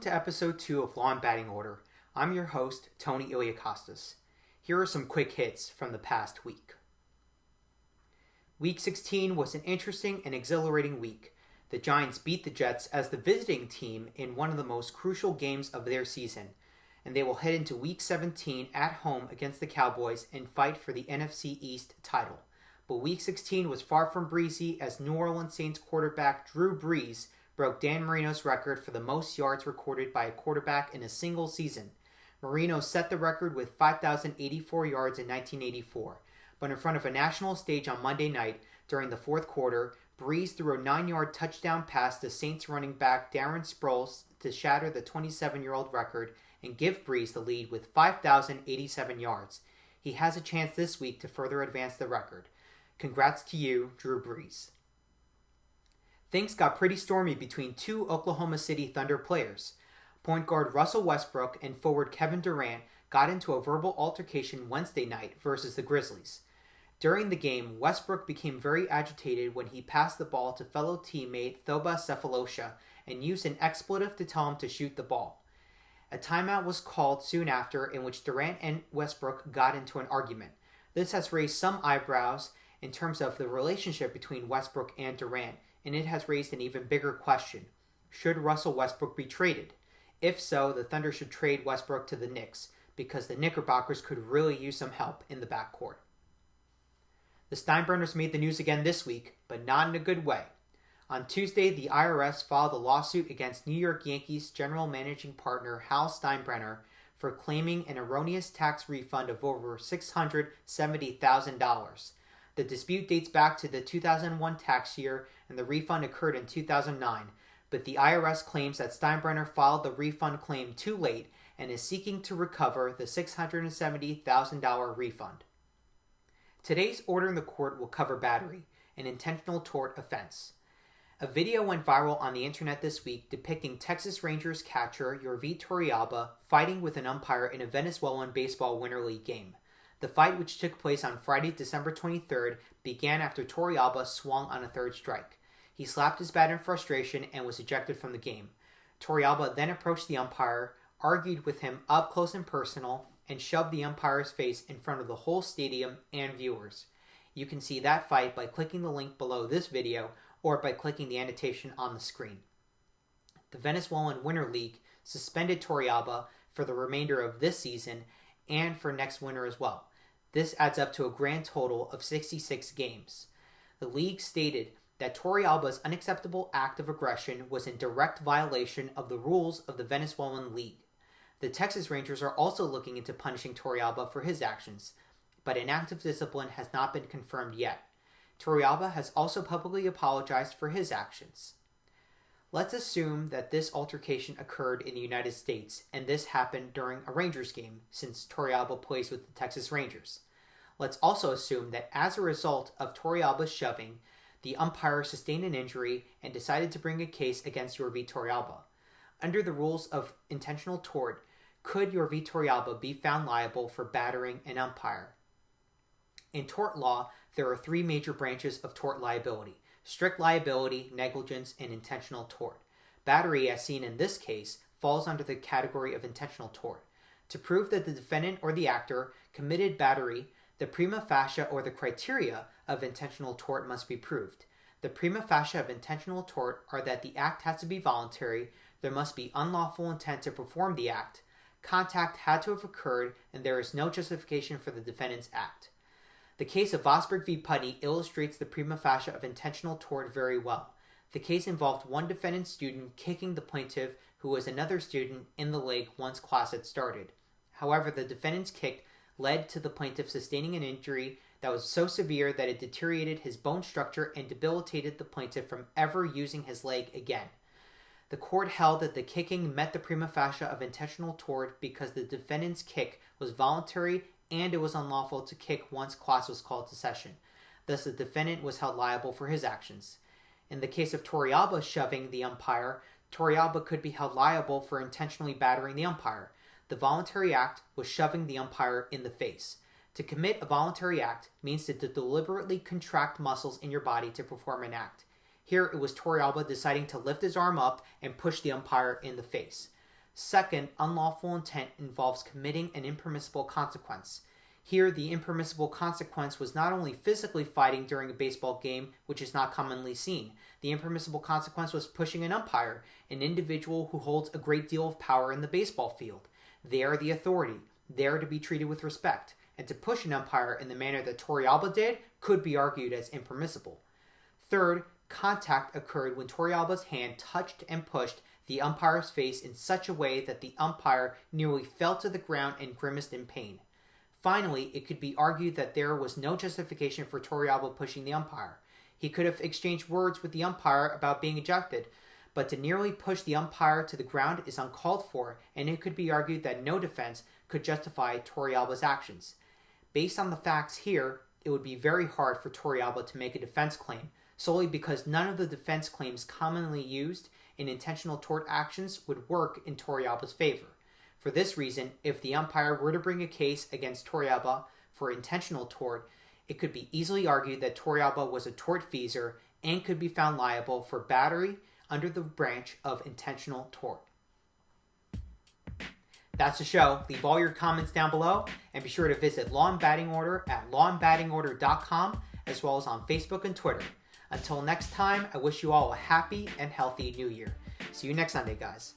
to episode 2 of Law and Batting Order. I'm your host, Tony Iliakostas. Here are some quick hits from the past week. Week 16 was an interesting and exhilarating week. The Giants beat the Jets as the visiting team in one of the most crucial games of their season, and they will head into Week 17 at home against the Cowboys and fight for the NFC East title. But Week 16 was far from breezy as New Orleans Saints quarterback Drew Brees broke Dan Marino's record for the most yards recorded by a quarterback in a single season. Marino set the record with 5,084 yards in 1984, but in front of a national stage on Monday night during the fourth quarter, Brees threw a 9-yard touchdown pass to Saints running back Darren Sproles to shatter the 27-year-old record and give Brees the lead with 5,087 yards. He has a chance this week to further advance the record. Congrats to you, Drew Brees. Things got pretty stormy between two Oklahoma City Thunder players. Point guard Russell Westbrook and forward Kevin Durant got into a verbal altercation Wednesday night versus the Grizzlies. During the game, Westbrook became very agitated when he passed the ball to fellow teammate Thoba Cephalosha and used an expletive to tell him to shoot the ball. A timeout was called soon after in which Durant and Westbrook got into an argument. This has raised some eyebrows in terms of the relationship between Westbrook and Durant, and it has raised an even bigger question. Should Russell Westbrook be traded? If so, the Thunder should trade Westbrook to the Knicks, because the Knickerbockers could really use some help in the backcourt. The Steinbrenners made the news again this week, but not in a good way. On Tuesday, the IRS filed a lawsuit against New York Yankees general managing partner Hal Steinbrenner for claiming an erroneous tax refund of over $670,000. The dispute dates back to the 2001 tax year, and the refund occurred in 2009, but the IRS claims that Steinbrenner filed the refund claim too late and is seeking to recover the $670,000 refund. Today's order in the court will cover battery, an intentional tort offense. A video went viral on the internet this week depicting Texas Rangers catcher Yorvit Torrealba fighting with an umpire in a Venezuelan baseball Winter League game. The fight, which took place on Friday, December 23rd, began after Torrealba swung on a third strike. He slapped his bat in frustration and was ejected from the game. Torrealba then approached the umpire, argued with him up close and personal, and shoved the umpire's face in front of the whole stadium and viewers. You can see that fight by clicking the link below this video or by clicking the annotation on the screen. The Venezuelan Winter League suspended Torrealba for the remainder of this season and for next winter as well. This adds up to a grand total of 66 games. The league stated that Torrealba's unacceptable act of aggression was in direct violation of the rules of the Venezuelan League. The Texas Rangers are also looking into punishing Torrealba for his actions, but an act of discipline has not been confirmed yet. Torrealba has also publicly apologized for his actions. Let's assume that this altercation occurred in the United States, and this happened during a Rangers game, since Torrealba plays with the Texas Rangers. Let's also assume that as a result of Torrealba's shoving, the umpire sustained an injury and decided to bring a case against Yorvit Torrealba. Under the rules of intentional tort, could Yorvit Torrealba be found liable for battering an umpire? In tort law, there are 3 major branches of tort liability: strict liability, negligence, and intentional tort. Battery, as seen in this case, falls under the category of intentional tort. To prove that the defendant or the actor committed battery, the prima facie or the criteria of intentional tort must be proved. The prima facie of intentional tort are that the act has to be voluntary, there must be unlawful intent to perform the act, contact had to have occurred, and there is no justification for the defendant's act. The case of Vosberg v. Putney illustrates the prima facie of intentional tort very well. The case involved one defendant student kicking the plaintiff, who was another student, in the leg once class had started. However, the defendant's kick led to the plaintiff sustaining an injury that was so severe that it deteriorated his bone structure and debilitated the plaintiff from ever using his leg again. The court held that the kicking met the prima facie of intentional tort because the defendant's kick was voluntary and it was unlawful to kick once class was called to session. Thus, the defendant was held liable for his actions. In the case of Torrealba shoving the umpire, Torrealba could be held liable for intentionally battering the umpire. The voluntary act was shoving the umpire in the face. To commit a voluntary act means to deliberately contract muscles in your body to perform an act. Here it was Torrealba deciding to lift his arm up and push the umpire in the face. Second, unlawful intent involves committing an impermissible consequence. Here, the impermissible consequence was not only physically fighting during a baseball game, which is not commonly seen. The impermissible consequence was pushing an umpire, an individual who holds a great deal of power in the baseball field. They are the authority. They are to be treated with respect. And to push an umpire in the manner that Torrealba did could be argued as impermissible. Third, contact occurred when Torrealba's hand touched and pushed the umpire's face in such a way that the umpire nearly fell to the ground and grimaced in pain. Finally, it could be argued that there was no justification for Torrealba pushing the umpire. He could have exchanged words with the umpire about being ejected, but to nearly push the umpire to the ground is uncalled for, and it could be argued that no defense could justify Torrealba's actions. Based on the facts here, it would be very hard for Torrealba to make a defense claim, solely because none of the defense claims commonly used in intentional tort actions would work in Torrealba's favor. For this reason, if the umpire were to bring a case against Torrealba for intentional tort, it could be easily argued that Torrealba was a tortfeasor and could be found liable for battery under the branch of intentional tort. That's the show. Leave all your comments down below, and be sure to visit Law and Batting Order at lawandbattingorder.com, as well as on Facebook and Twitter. Until next time, I wish you all a happy and healthy new year. See you next Sunday, guys.